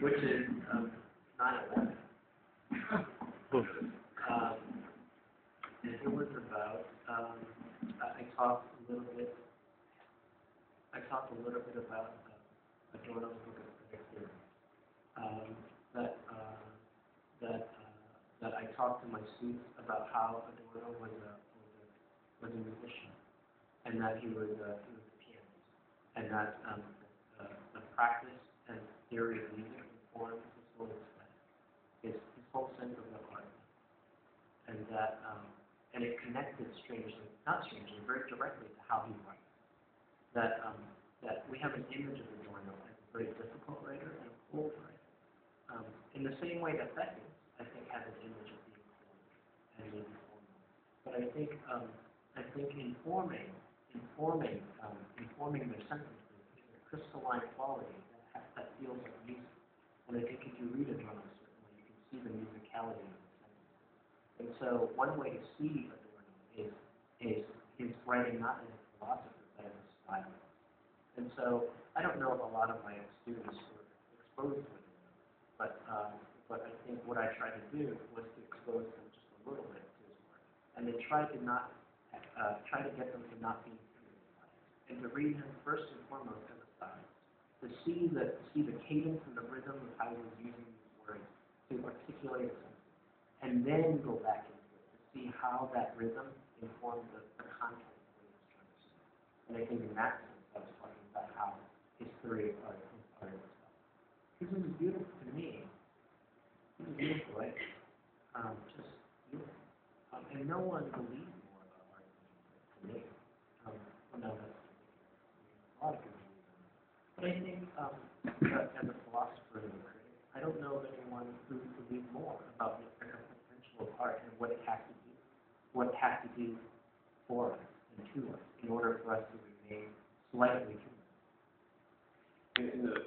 which is 9/11. And it was about, I talked a little bit about Adorno's book of predictive, that I talked to my students about how Adorno was a musician, and that he was a pianist, and that the practice and theory of music informed his whole his whole sense of the art, and that and it connected not strangely, very directly to how he writes. That we have an image of Adorno as a very difficult writer and a cold writer. In the same way that Beckett, I think, has an image of being cold and maybe formal. But I think informing their sentences is a crystalline quality that feels like music. And I think if you read Adorno, certainly you can see the musicality of the sentences. And so one way to see Adorno is his writing not as a philosopher, but as a style. And so I don't know if a lot of my students were exposed to it, but I think what I tried to do was to expose them just a little bit to his work, and then try to get them to not be intimidated by it, and to read him first and foremost as a style, to see the cadence and the rhythm of how he was using these words to articulate something, and then go back into it to see how that rhythm informed the content of what he was trying to say. And I think in that sense, I was talking about how his theory of art inspired itself. This is beautiful to me. This is beautiful, right? Just beautiful. And no one believes more about art than me. Well, no, that's a lot of people believe in it. But I think, as a philosopher and a critic, I don't know of anyone who believes more about the potential of art and what it has to do for us and to us in order for us to remain slightly human. In the